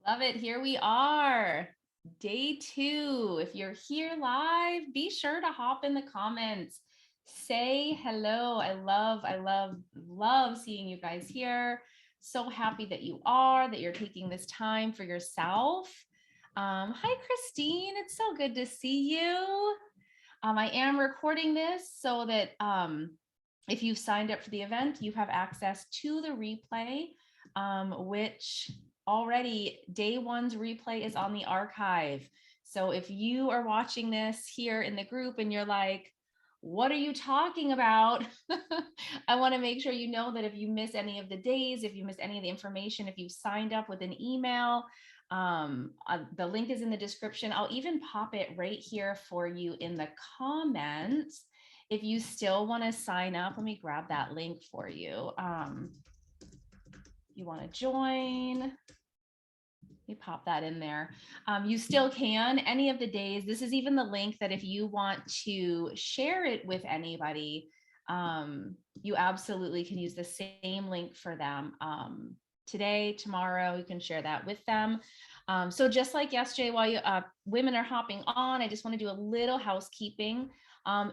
Love it. Here we are. Day 2. If you're here live, be sure to hop in the comments. Say hello. I love seeing you guys here. So happy that you are, that you're taking this time for yourself. Hi, Christine. It's so good to see you. I am recording this so that if you've signed up for the event, you have access to the replay, which already day 1's replay is on the archive. So if you are watching this here in the group and you're like, what are you talking about? I want to make sure you know that if you miss any of the days, if you miss any of the information, if you've signed up with an email, the link is in the description. I'll even pop it right here for you in the comments. If you still want to sign up, let me grab that link for you. You want to join, let me pop that in there. You still can any of the days. This is even the link that if you want to share it with anybody, you absolutely can use the same link for them. Today, tomorrow, you can share that with them. So just like yesterday, while women are hopping on, I just want to do a little housekeeping.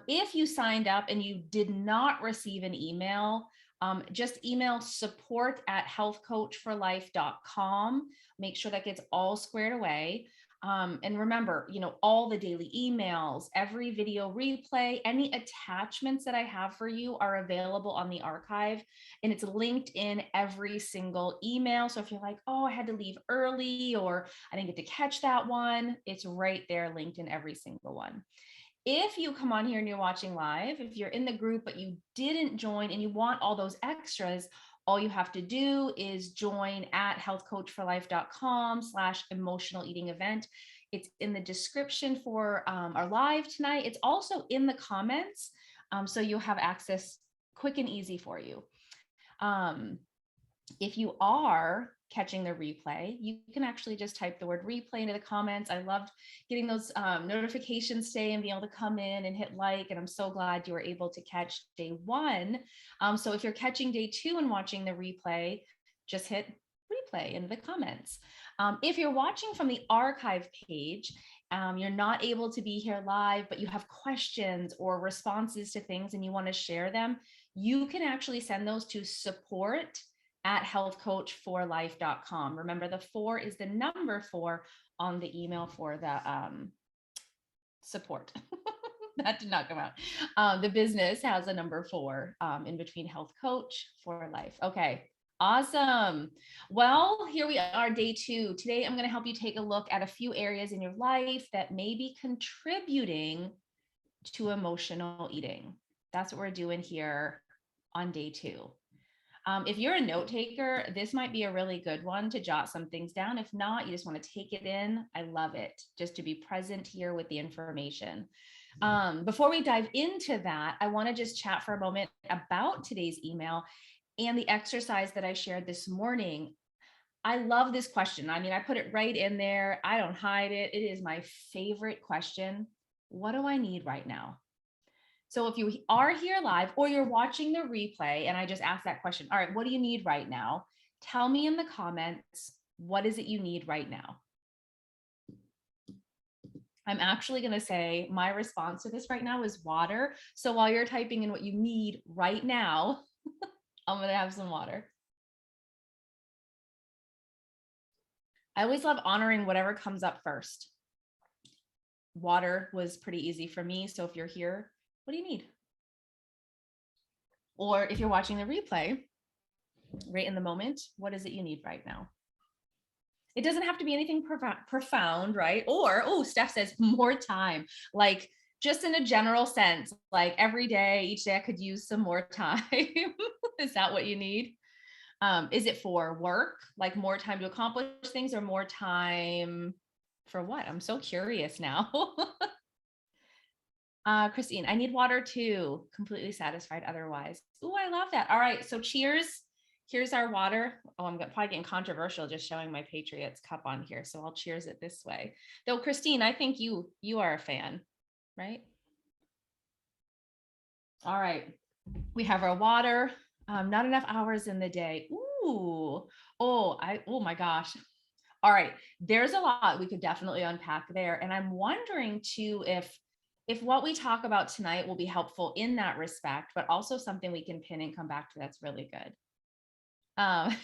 If you signed up and you did not receive an email, just email support@healthcoachforlife.com. Make sure that gets all squared away. And remember, all the daily emails, every video replay, any attachments that I have for you are available on the archive, and it's linked in every single email. So if you're like, oh, I had to leave early or I didn't get to catch that one, it's right there linked in every single one. If you come on here and you're watching live, if you're in the group but you didn't join and you want all those extras, all you have to do is join at healthcoachforlife.com/emotional eating event. It's in the description for our live tonight. It's also in the comments. So you'll have access quick and easy for you. If you are catching the replay, you can actually just type the word replay into the comments. I loved getting those notifications today and being able to come in and hit like, and I'm so glad you were able to catch day 1. So if you're catching day 2 and watching the replay, just hit replay in the comments. If you're watching from the archive page, you're not able to be here live, but you have questions or responses to things and you want to share them, you can actually send those to support@healthcoachforlife.com. Remember, the 4 is the number 4 on the email for the support. That did not come out. The business has a number 4 in between Health Coach for Life. Okay, awesome. Well, here we are, day 2. Today, I'm going to help you take a look at a few areas in your life that may be contributing to emotional eating. That's what we're doing here on day 2. If you're a note taker, this might be a really good one to jot some things down. If not, you just want to take it in. I love it, just to be present here with the information. Before we dive into that, I want to just chat for a moment about today's email and the exercise that I shared this morning. I love this question. I mean, I put it right in there. I don't hide it. It is my favorite question. What do I need right now? So if you are here live or you're watching the replay and I just asked that question, all right, what do you need right now? Tell me in the comments, what is it you need right now? I'm actually going to say my response to this right now is water. So while you're typing in what you need right now, I'm going to have some water. I always love honoring whatever comes up first. Water was pretty easy for me. So if you're here, what do you need? Or if you're watching the replay, right in the moment, what is it you need right now? It doesn't have to be anything profound, right? Or, oh, Steph says more time, like just in a general sense, like every day, each day I could use some more time. Is that what you need? Is it for work, like more time to accomplish things, or more time for what? I'm so curious now. Christine, I need water too. Completely satisfied otherwise. Oh, I love that. All right, so cheers. Here's our water. Oh, I'm probably getting controversial just showing my Patriots cup on here. So I'll cheers it this way. Though, Christine, I think you are a fan, right? All right, we have our water. Not enough hours in the day. Ooh, oh my gosh. All right. There's a lot we could definitely unpack there. And I'm wondering too if what we talk about tonight will be helpful in that respect, but also something we can pin and come back to that's really good.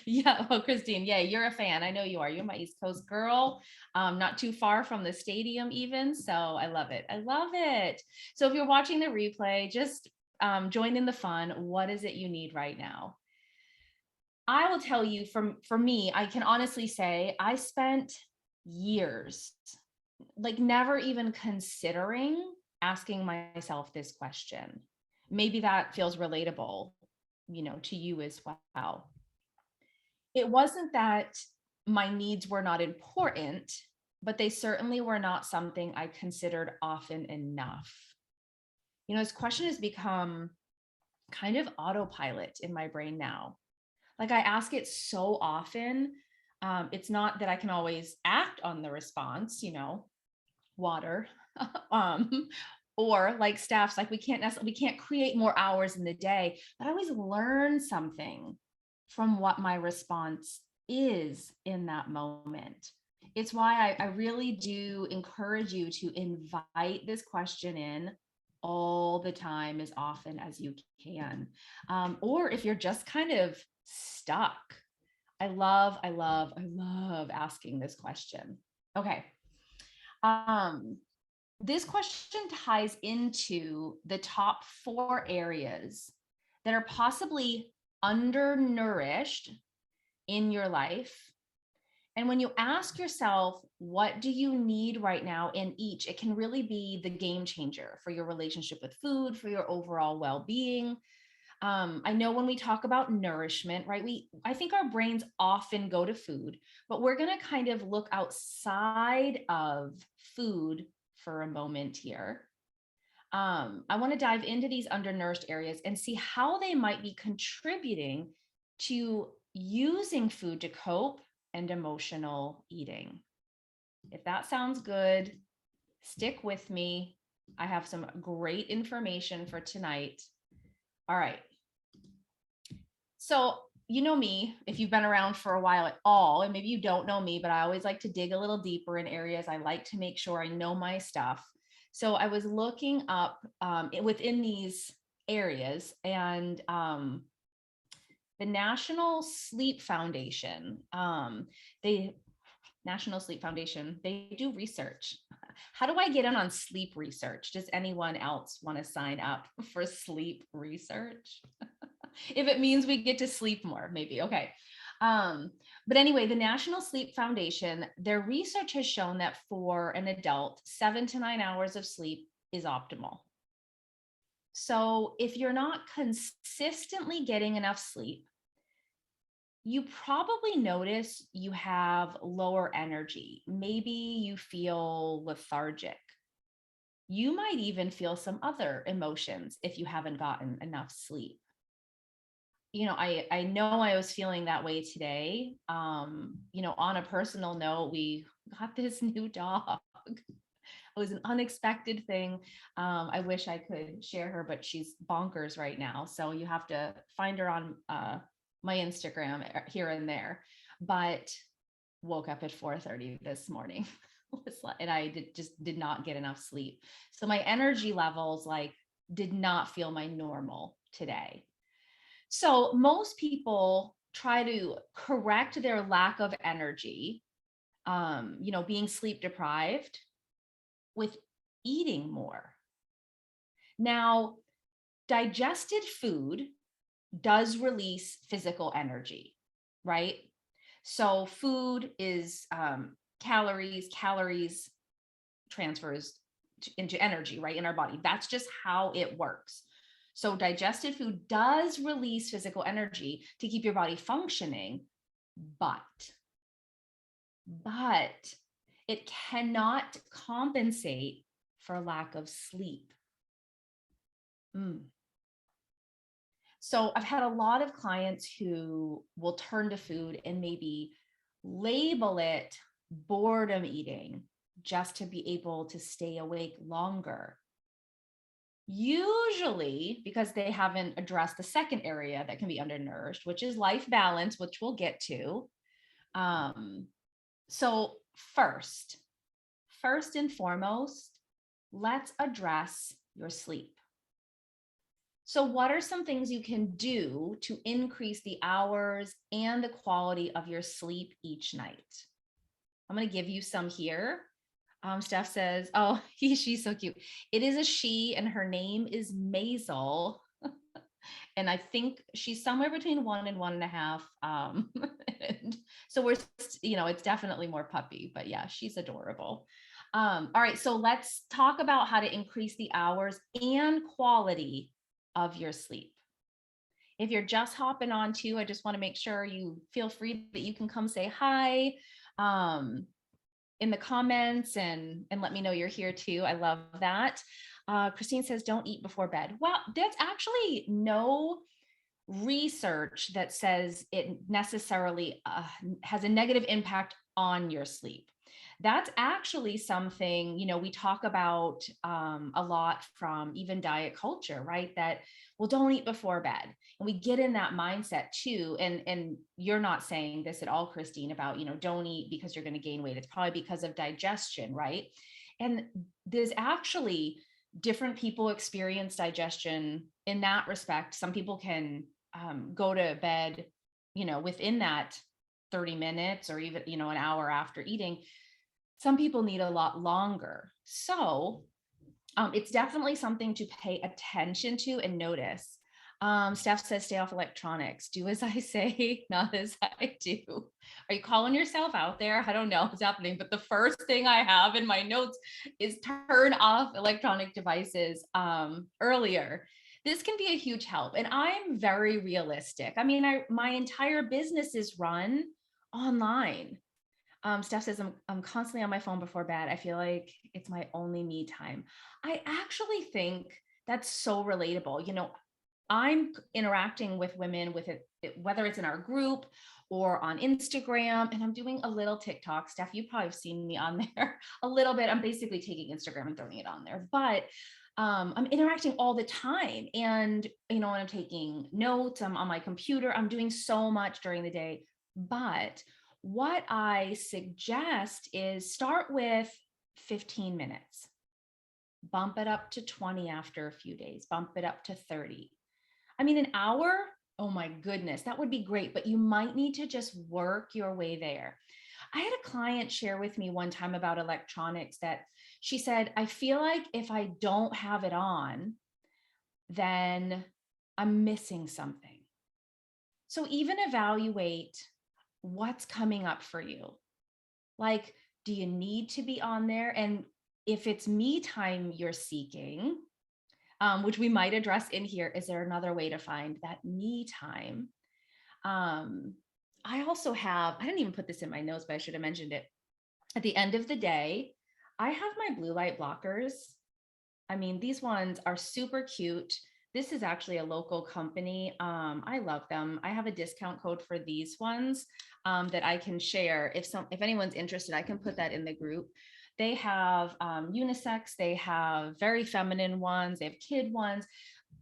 Yeah, well, Christine, yeah, you're a fan. I know you are. You're my East Coast girl, not too far from the stadium, even. So I love it. I love it. So if you're watching the replay, just join in the fun. What is it you need right now? I will tell you for me, I can honestly say I spent years like never even considering asking myself this question. Maybe that feels relatable, to you as well. It wasn't that my needs were not important, but they certainly were not something I considered often enough. This question has become kind of autopilot in my brain now. Like I ask it so often. It's not that I can always act on the response, water, um, or like staff's like we can't create more hours in the day, but I always learn something from what my response is in that moment. It's why I really do encourage you to invite this question in all the time, as often as you can. Or if you're just kind of stuck, I love asking this question. Okay. This question ties into the top 4 areas that are possibly undernourished in your life. And when you ask yourself, what do you need right now in each, it can really be the game changer for your relationship with food, for your overall well-being. I know when we talk about nourishment, right, I think our brains often go to food, but we're going to kind of look outside of food for a moment here. I want to dive into these undernourished areas and see how they might be contributing to using food to cope and emotional eating. If that sounds good, stick with me. I have some great information for tonight. All right. So, you know me, if you've been around for a while at all, and maybe you don't know me, but I always like to dig a little deeper in areas. I like to make sure I know my stuff. So I was looking up within these areas, and the National Sleep Foundation, they National Sleep Foundation, they do research. How do I get in on sleep research? Does anyone else want to sign up for sleep research? If it means we get to sleep more, maybe. Okay. But anyway, the National Sleep Foundation, their research has shown that for an adult, 7 to 9 hours of sleep is optimal. So if you're not consistently getting enough sleep, you probably notice you have lower energy. Maybe you feel lethargic. You might even feel some other emotions if you haven't gotten enough sleep. I know I was feeling that way today. On a personal note, we got this new dog. It was an unexpected thing. I wish I could share her, but she's bonkers right now. So you have to find her on my Instagram here and there. But woke up at 4:30 this morning and I just did not get enough sleep. So my energy levels did not feel my normal today. So most people try to correct their lack of energy, being sleep deprived, with eating more. Now, digested food does release physical energy, right? So food is calories transfers into energy, right, in our body. That's just how it works. So digested food does release physical energy to keep your body functioning, but it cannot compensate for lack of sleep. So I've had a lot of clients who will turn to food and maybe label it boredom eating just to be able to stay awake longer. Usually because they haven't addressed the second area that can be undernourished, which is life balance, which we'll get to. So first and foremost, let's address your sleep. So, what are some things you can do to increase the hours and the quality of your sleep each night? I'm going to give you some here. Steph says, oh, she's so cute. It is a she, and her name is Maisel. And I think she's somewhere between 1 and 1.5. And so it's definitely more puppy, but yeah, she's adorable. All right, so let's talk about how to increase the hours and quality of your sleep. If you're just hopping on too, I just want to make sure you feel free that you can come say hi in the comments and let me know you're here too. I love that. Christine says, don't eat before bed. Well, that's actually no research that says it necessarily has a negative impact on your sleep. That's actually something, we talk about a lot from even diet culture, right? That, well, don't eat before bed. And we get in that mindset too. And you're not saying this at all, Christine, about, don't eat because you're going to gain weight. It's probably because of digestion, right? And there's actually different people experience digestion in that respect. Some people can go to bed, within that 30 minutes or even, an hour after eating. Some people need a lot longer. So it's definitely something to pay attention to and notice. Steph says, stay off electronics. Do as I say, not as I do. Are you calling yourself out there? I don't know what's happening, but the first thing I have in my notes is turn off electronic devices earlier. This can be a huge help. And I'm very realistic. I mean, my entire business is run online. Steph says, I'm constantly on my phone before bed. I feel like it's my only me time. I actually think that's so relatable. I'm interacting with women with it, whether it's in our group or on Instagram, and I'm doing a little TikTok. Steph, you probably have seen me on there a little bit. I'm basically taking Instagram and throwing it on there, but I'm interacting all the time. And, when I'm taking notes, I'm on my computer, I'm doing so much during the day. But what I suggest is start with 15 minutes, bump it up to 20 after a few days, bump it up to 30. I mean, an hour, oh my goodness, that would be great, but you might need to just work your way there. I had a client share with me one time about electronics that she said, I feel like if I don't have it on, then I'm missing something. So even evaluate what's coming up for you. Like, do you need to be on there? And if it's me time you're seeking, which we might address in here, is there another way to find that me time? I also have, I didn't even put this in my notes, but I should have mentioned it. At the end of the day, I have my blue light blockers. I mean, these ones are super cute. This is actually a local company. I love them. I have a discount code for these ones that I can share. If anyone's interested, I can put that in the group. They have unisex. They have very feminine ones. They have kid ones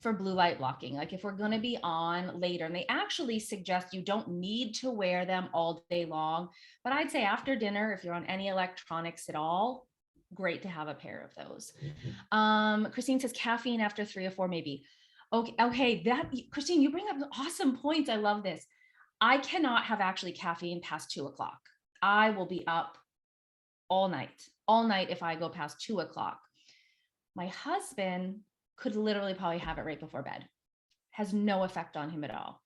for blue light blocking. Like if we're going to be on later, and they actually suggest you don't need to wear them all day long, but I'd say after dinner, if you're on any electronics at all, great to have a pair of those. Christine says caffeine after 3 or 4, maybe. Okay, that Christine, you bring up awesome points. I love this. I cannot have actually caffeine past 2 o'clock. I will be up all night if I go past 2 o'clock. My husband could literally probably have it right before bed. Has no effect on him at all.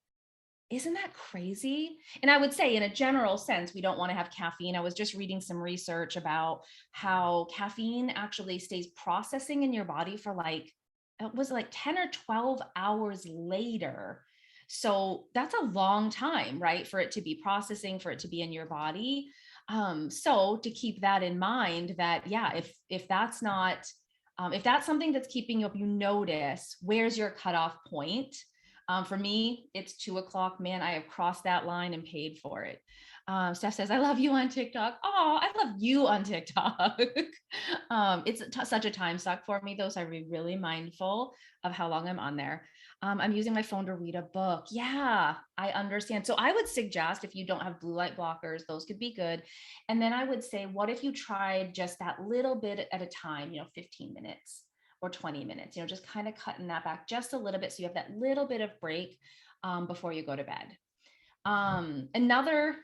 Isn't that crazy? And I would say in a general sense, we don't want to have caffeine. I was just reading some research about how caffeine actually stays processing in your body for it was like 10 or 12 hours later. So that's a long time, right? For it to be processing, for it to be in your body. So to keep that in mind that, yeah, if that's not, if that's something that's keeping you up, notice where's your cutoff point. For me, it's 2 o'clock. Man, I have crossed that line and paid for it. Steph says, I love you on TikTok. Oh, I love you on TikTok. It's such a time suck for me though. So I'm really mindful of how long I'm on there. I'm using my phone to read a book. Yeah, I understand. So I would suggest if you don't have blue light blockers, those could be good. And then I would say, what if you tried just that little bit at a time, 15 minutes or 20 minutes, just kind of cutting that back just a little bit. So you have that little bit of break before you go to bed. Another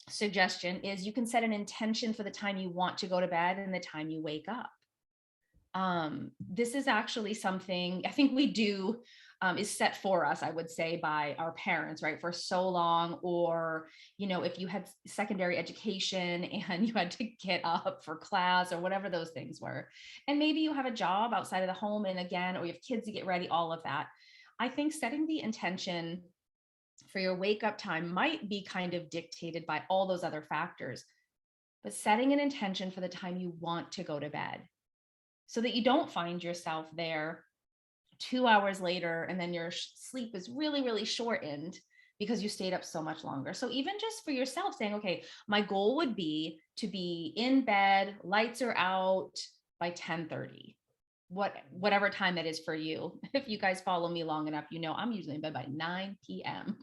suggestion is you can set an intention for the time you want to go to bed and the time you wake up. This is actually something I think we do is set for us, I would say, by our parents, right? For so long, or, if you had secondary education and you had to get up for class or whatever those things were. And maybe you have a job outside of the home, and again, or you have kids to get ready, all of that. I think setting the intention for your wake up time might be kind of dictated by all those other factors, but setting an intention for the time you want to go to bed so that you don't find yourself there 2 hours later and then your sleep is really, really shortened because you stayed up so much longer. So even just for yourself saying, okay, my goal would be to be in bed, lights are out by 10:30. Whatever time it is for you. If you guys follow me long enough, I'm usually in bed by 9 p.m.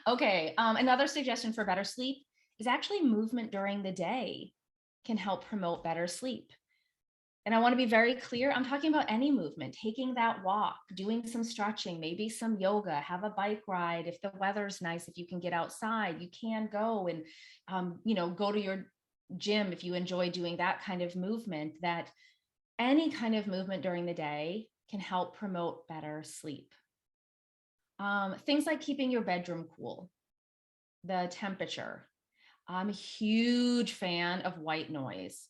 Okay, another suggestion for better sleep is actually movement during the day can help promote better sleep. And I want to be very clear, I'm talking about any movement, taking that walk, doing some stretching, maybe some yoga, have a bike ride. If the weather's nice, if you can get outside, you can go and, go to your gym if you enjoy doing that kind of movement. That any kind of movement during the day can help promote better sleep. Things like keeping your bedroom cool, the temperature. I'm a huge fan of white noise.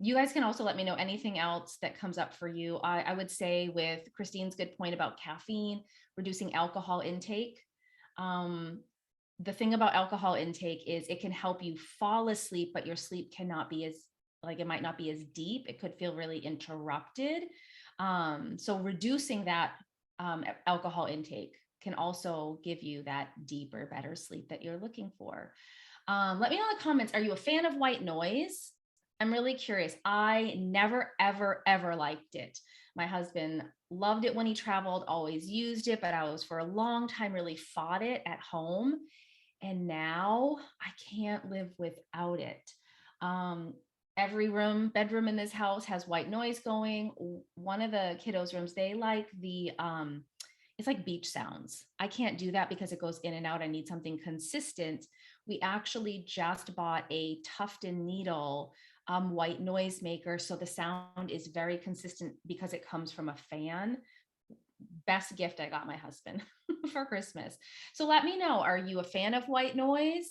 You guys can also let me know anything else that comes up for you. I would say with Christine's good point about caffeine, reducing alcohol intake. The thing about alcohol intake is it can help you fall asleep, but your sleep cannot be as, like, it might not be as deep. It could feel really interrupted. So reducing that alcohol intake can also give you that deeper, better sleep that you're looking for. Let me know in the comments, are you a fan of white noise? I'm really curious. I never, ever, ever liked it. My husband loved it when he traveled, always used it, but I was for a long time really fought it at home. And now I can't live without it. Every bedroom in this house has white noise going. One of the kiddos' rooms, they like it's like beach sounds. I can't do that because it goes in and out. I need something consistent. We actually just bought a tuft and needle white noise maker. So the sound is very consistent because it comes from a fan. Best gift I got my husband for Christmas. So let me know, are you a fan of white noise?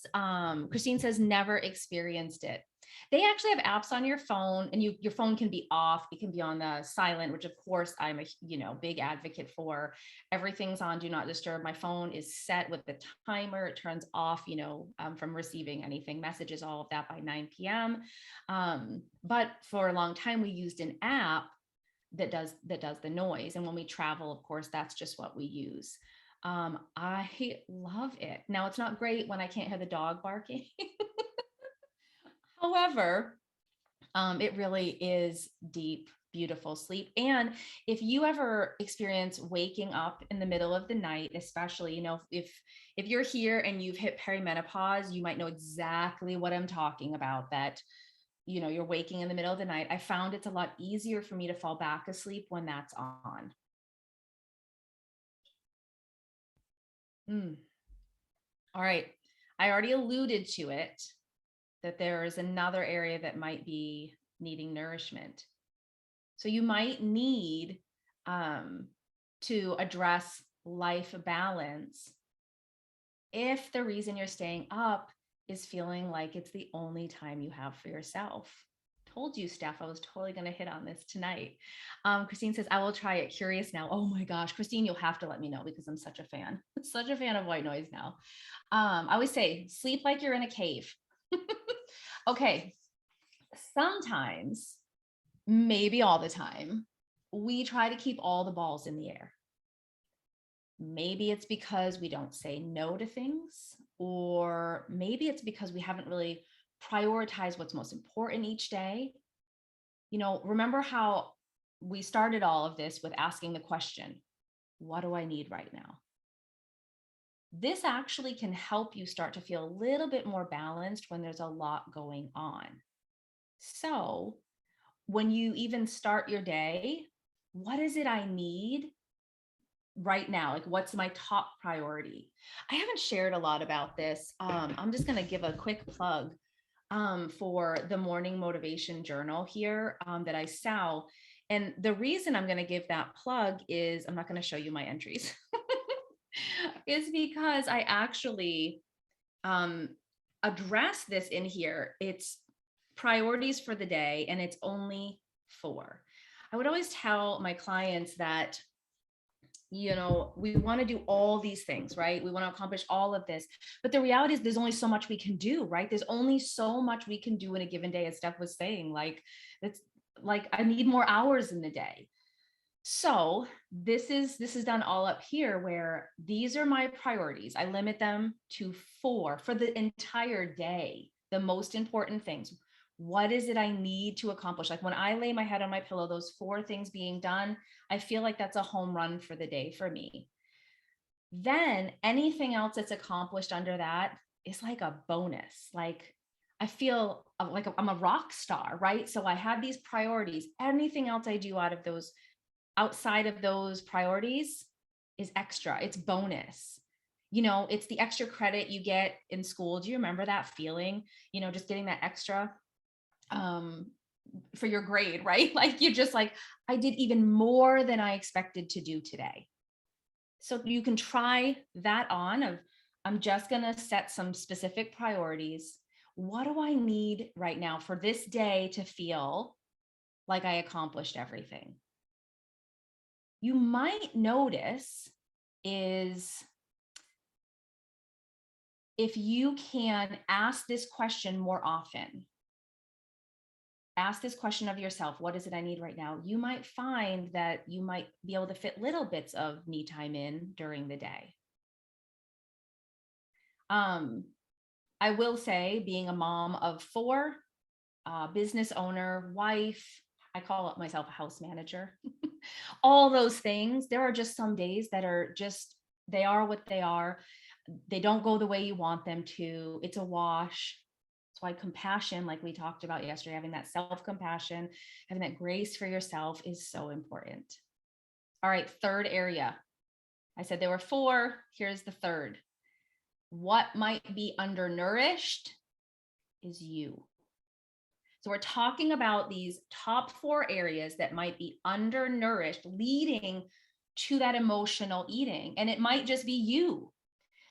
Christine says never experienced it. They actually have apps on your phone, and your phone can be off. It can be on the silent, which of course I'm a big advocate for. Everything's on do not disturb. My phone is set with the timer. It turns off, from receiving anything, messages, all of that by 9 p.m. But for a long time we used an app that does the noise. And when we travel, of course, that's just what we use. I love it. Now, it's not great when I can't hear the dog barking. However, it really is deep, beautiful sleep. And if you ever experience waking up in the middle of the night, especially, if you're here and you've hit perimenopause, you might know exactly what I'm talking about, that you're waking in the middle of the night. I found it's a lot easier for me to fall back asleep when that's on. All right. I already alluded to it, that there is another area that might be needing nourishment. So you might need to address life balance if the reason you're staying up is feeling like it's the only time you have for yourself. Told you, Steph, I was totally going to hit on this tonight. Christine says, I will try it. Curious now. Oh my gosh, Christine, you'll have to let me know because I'm such a fan. Such a fan of white noise now. I always say, sleep like you're in a cave. Okay. Sometimes, maybe all the time, we try to keep all the balls in the air. Maybe it's because we don't say no to things, or maybe it's because we haven't really prioritized what's most important each day. Remember how we started all of this with asking the question, what do I need right now? This actually can help you start to feel a little bit more balanced when there's a lot going on. So, when you even start your day, what is it I need right now? Like, what's my top priority? I haven't shared a lot about this. I'm just going to give a quick plug for the morning motivation journal here that I sell. And the reason I'm going to give that plug is I'm not going to show you my entries, is because I actually um, address this in here. It's priorities for the day, and it's only 4. I would always tell my clients that, we want to do all these things, right? We want to accomplish all of this. But the reality is there's only so much we can do, right? There's only so much we can do in a given day, as Steph was saying. Like, it's like I need more hours in the day. So this is done all up here, where these are my priorities. I limit them to 4 for the entire day. The most important things. What is it I need to accomplish? Like, when I lay my head on my pillow, those 4 things being done, I feel like that's a home run for the day for me. Then anything else that's accomplished under that is like a bonus. Like, I feel like I'm a rock star, right? So I have these priorities. Anything else I do outside of those priorities is extra. It's bonus. It's the extra credit you get in school. Do you remember that feeling? Just getting that extra for your grade, right? Like, you're just like, I did even more than I expected to do today. So you can try that on of, I'm just going to set some specific priorities. What do I need right now for this day to feel like I accomplished everything? You might notice is if you can ask this question more often, ask this question of yourself, what is it I need right now? You might find that you might be able to fit little bits of me time in during the day. I will say, being a mom of 4, business owner, wife, I call it myself a house manager, all those things, there are just some days that are just, they are what they are. They don't go the way you want them to. It's a wash. That's why compassion, like we talked about yesterday, having that self-compassion, having that grace for yourself is so important. All right, third area. I said there were 4. Here's the third. What might be undernourished is you. So we're talking about these top 4 areas that might be undernourished, leading to that emotional eating. And it might just be you,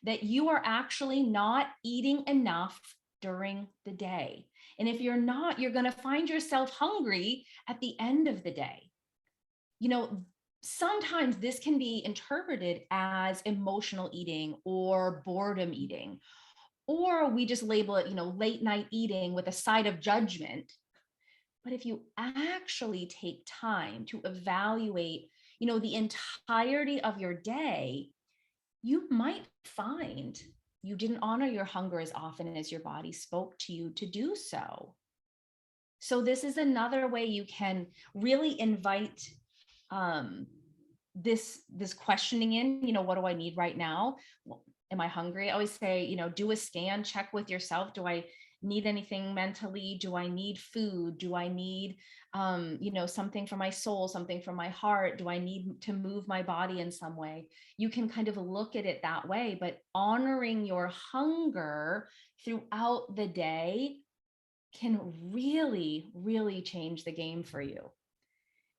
that you are actually not eating enough during the day. And if you're not, you're going to find yourself hungry at the end of the day. Sometimes this can be interpreted as emotional eating or boredom eating, or we just label it, late night eating with a side of judgment. But if you actually take time to evaluate, the entirety of your day, you might find you didn't honor your hunger as often as your body spoke to you to do so. So this is another way you can really invite this questioning in, what do I need right now? Well, am I hungry? I always say, do a scan, check with yourself. Do I need anything mentally? Do I need food? Do I need, something for my soul, something for my heart? Do I need to move my body in some way? You can kind of look at it that way, but honoring your hunger throughout the day can really, really change the game for you.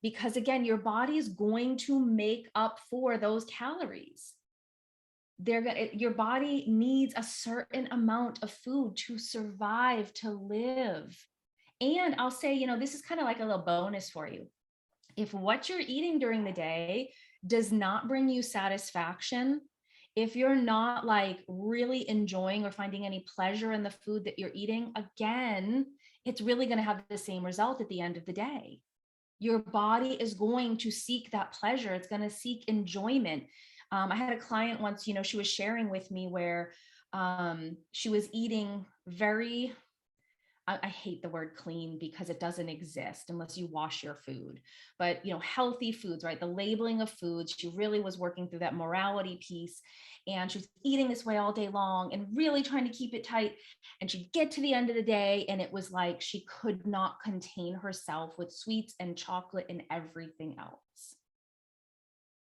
Because again, your body is going to make up for those calories. Your body needs a certain amount of food to survive, to live. And I'll say, this is kind of like a little bonus for you. If what you're eating during the day does not bring you satisfaction, if you're not like really enjoying or finding any pleasure in the food that you're eating, again, it's really going to have the same result at the end of the day. Your body is going to seek that pleasure. It's going to seek enjoyment. I had a client once, she was sharing with me where she was eating very I hate the word clean because it doesn't exist unless you wash your food. But, healthy foods, right? The labeling of foods. She really was working through that morality piece, and she was eating this way all day long and really trying to keep it tight. And she'd get to the end of the day, and it was like she could not contain herself with sweets and chocolate and everything else.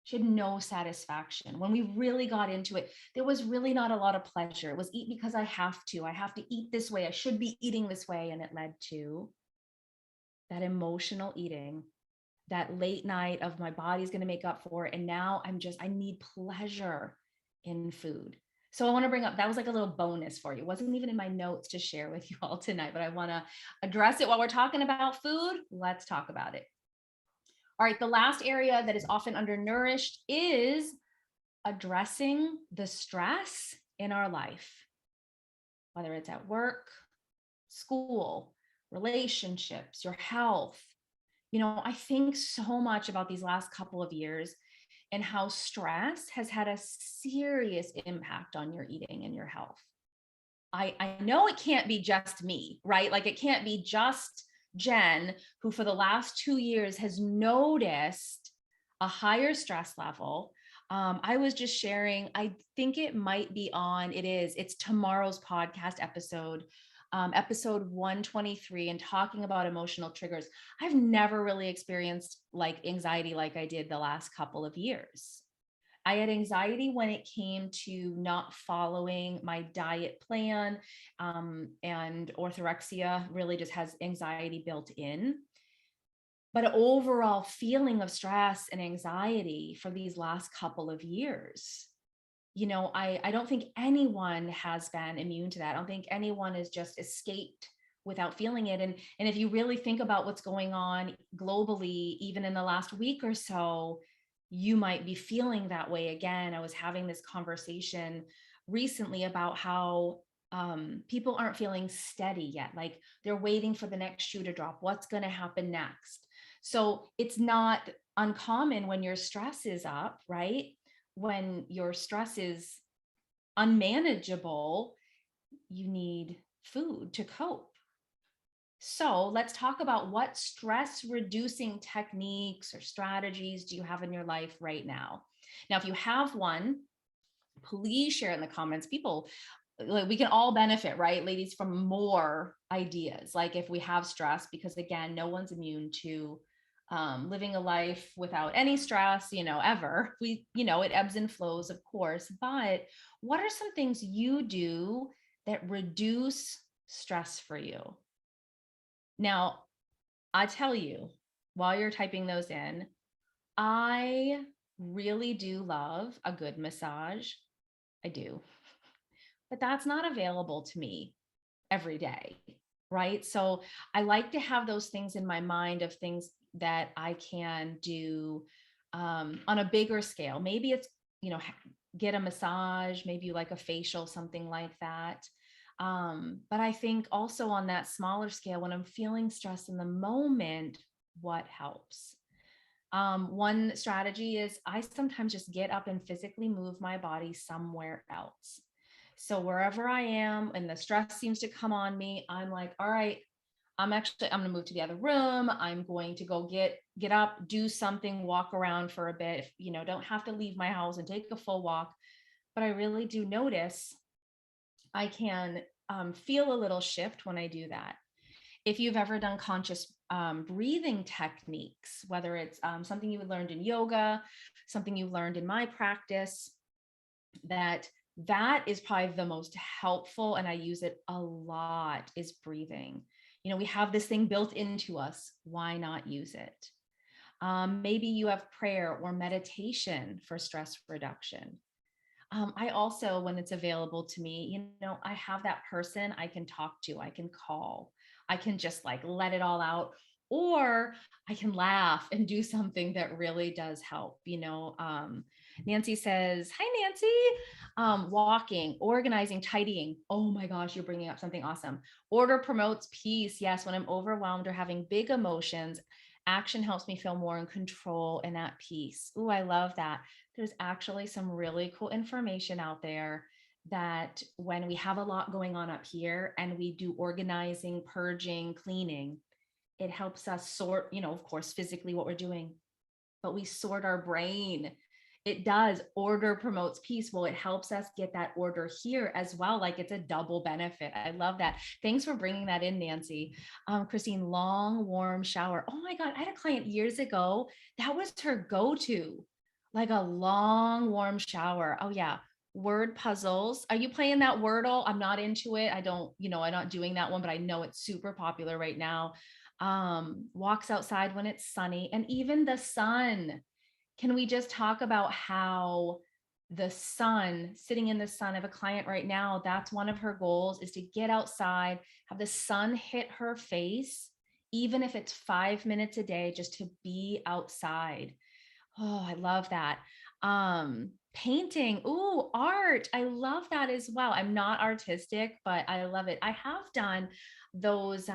She had no satisfaction. When we really got into it, there was really not a lot of pleasure. It was eat because I have to. I have to eat this way. I should be eating this way. And it led to that emotional eating, that late night of my body's going to make up for it. And now I need pleasure in food. So I want to bring up, that was like a little bonus for you. It wasn't even in my notes to share with you all tonight, but I want to address it while we're talking about food. Let's talk about it. All right, the last area that is often undernourished is addressing the stress in our life, whether it's at work, school, relationships, your health. I think so much about these last couple of years and how stress has had a serious impact on your eating and your health. I know it can't be just me, right? Like it can't be just Jen, who for the last 2 years has noticed a higher stress level. I was just sharing, I think it's tomorrow's podcast episode, episode 123, and talking about emotional triggers. I've never really experienced like anxiety like I did the last couple of years. I had anxiety when it came to not following my diet plan, and orthorexia really just has anxiety built in. But an overall feeling of stress and anxiety for these last couple of years, I don't think anyone has been immune to that. I don't think anyone has just escaped without feeling it. And if you really think about what's going on globally, even in the last week or so, you might be feeling that way again. I was having this conversation recently about how people aren't feeling steady yet. Like they're waiting for the next shoe to drop. What's going to happen next? So it's not uncommon when your stress is up, right? When your stress is unmanageable, you need food to cope. So let's talk about what stress reducing techniques or strategies do you have in your life right now? Now, if you have one, please share in the comments. People, like, we can all benefit, right, ladies, from more ideas. Like if we have stress, because again, no one's immune to living a life without any stress, ever. It ebbs and flows, of course. But what are some things you do that reduce stress for you? Now, I tell you, while you're typing those in, I really do love a good massage. I do. But that's not available to me every day, right? So I like to have those things in my mind of things that I can do on a bigger scale. Maybe it's, get a massage, maybe you like a facial, something like that. But I think also on that smaller scale, when I'm feeling stressed in the moment, what helps? One strategy is I sometimes just get up and physically move my body somewhere else. So wherever I am and the stress seems to come on me, I'm like, all right, I'm going to move to the other room. I'm going to go get up, do something, walk around for a bit. Don't have to leave my house and take a full walk. But I really do notice I can feel a little shift when I do that. If you've ever done conscious breathing techniques, whether it's something you learned in yoga, something you learned in my practice, that is probably the most helpful, and I use it a lot, is breathing. We have this thing built into us. Why not use it? Maybe you have prayer or meditation for stress reduction. I also, when it's available to me, I have that person I can talk to, I can call, I can just like let it all out, or I can laugh and do something that really does help. Nancy says, hi, Nancy. Walking, organizing, tidying. Oh my gosh, you're bringing up something awesome. Order promotes peace. Yes, when I'm overwhelmed or having big emotions, action helps me feel more in control and at peace. Ooh, I love that. There's actually some really cool information out there that when we have a lot going on up here and we do organizing, purging, cleaning, it helps us sort, of course, physically what we're doing, but we sort our brain. It does. Order promotes peace. Well, it helps us get that order here as well. Like it's a double benefit. I love that. Thanks for bringing that in, Nancy. Christine, long, warm shower. Oh my God. I had a client years ago. That was her go-to, like a long, warm shower. Oh yeah. Word puzzles. Are you playing that Wordle? I'm not into it. I don't, I'm not doing that one, but I know it's super popular right now. Walks outside when it's sunny, and even the sun. Can we just talk about how the sun, sitting in the sun of a client right now, that's one of her goals, is to get outside, have the sun hit her face, even if it's 5 minutes a day, just to be outside. Oh, I love that. Painting. Ooh, art. I love that as well. I'm not artistic, but I love it. I have done those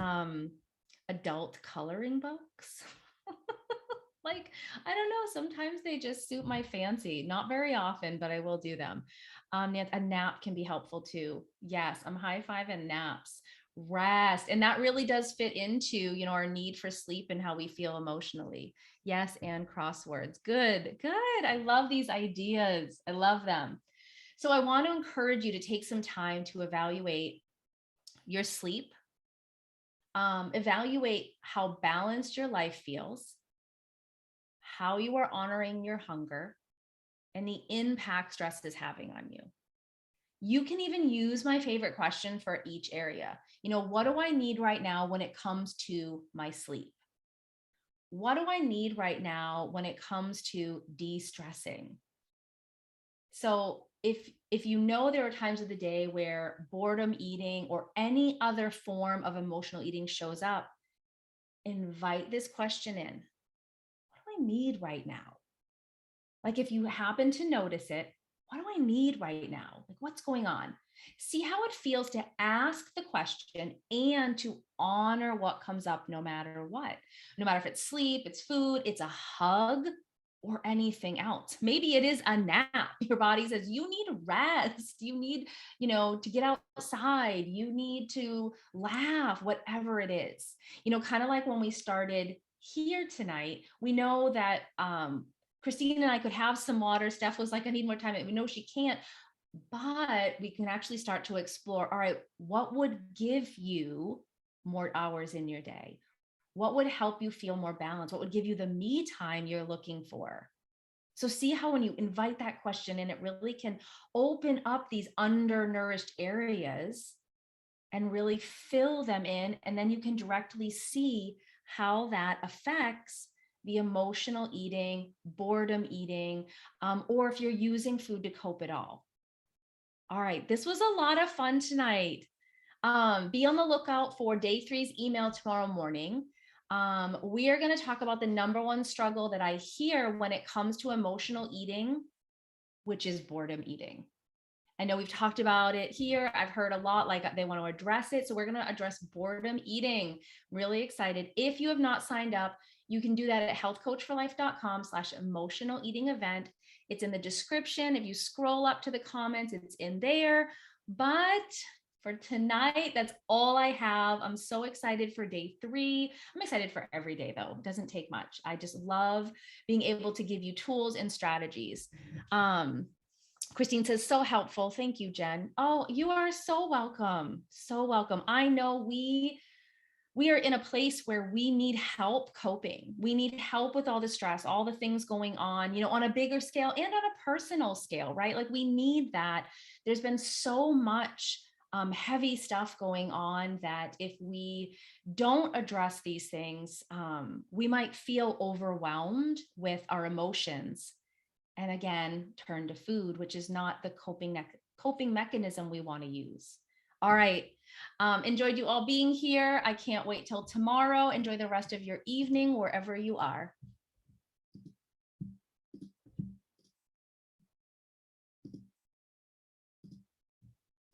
adult coloring books. Like, I don't know, sometimes they just suit my fancy. Not very often, but I will do them. A nap can be helpful too. Yes, I'm high five and naps. Rest. And that really does fit into, our need for sleep and how we feel emotionally. Yes, and crosswords. Good, good. I love these ideas. I love them. So I want to encourage you to take some time to evaluate your sleep, evaluate how balanced your life feels, how you are honoring your hunger, and the impact stress is having on you. You can even use my favorite question for each area. What do I need right now when it comes to my sleep? What do I need right now when it comes to de-stressing? So if there are times of the day where boredom eating or any other form of emotional eating shows up, invite this question in. What do I need right now? Like if you happen to notice it, what do I need right now? Like what's going on? See how it feels to ask the question and to honor what comes up no matter what. No matter if it's sleep, it's food, it's a hug, or anything else. Maybe it is a nap. Your body says you need rest. You need, to get outside. You need to laugh, whatever it is. Kind of like when we started here tonight, we know that Christine and I could have some water. Steph was like, I need more time. We know she can't, but we can actually start to explore, all right, what would give you more hours in your day? What would help you feel more balanced? What would give you the me time you're looking for? So see how when you invite that question in, it really can open up these undernourished areas and really fill them in. And then you can directly see how that affects the emotional eating, boredom eating, or if you're using food to cope at all. All right, this was a lot of fun tonight. Be on the lookout for day 3's email tomorrow morning. We are going to talk about the number one struggle that I hear when it comes to emotional eating, which is boredom eating. I know we've talked about it here. I've heard a lot like they want to address it. So we're going to address boredom eating. Really excited. If you have not signed up, you can do that at healthcoachforlife.com/emotional eating event. It's in the description. If you scroll up to the comments, it's in there. But for tonight, that's all I have. I'm so excited for day 3. I'm excited for every day though. It doesn't take much. I just love being able to give you tools and strategies. Christine says, so helpful. Thank you, Jen. Oh, you are so welcome. So welcome. I know we are in a place where we need help coping. We need help with all the stress, all the things going on, on a bigger scale and on a personal scale, right? Like we need that. There's been so much heavy stuff going on that if we don't address these things, we might feel overwhelmed with our emotions. And again, turn to food, which is not the coping mechanism we want to use. All right. Enjoyed you all being here. I can't wait till tomorrow. Enjoy the rest of your evening wherever you are.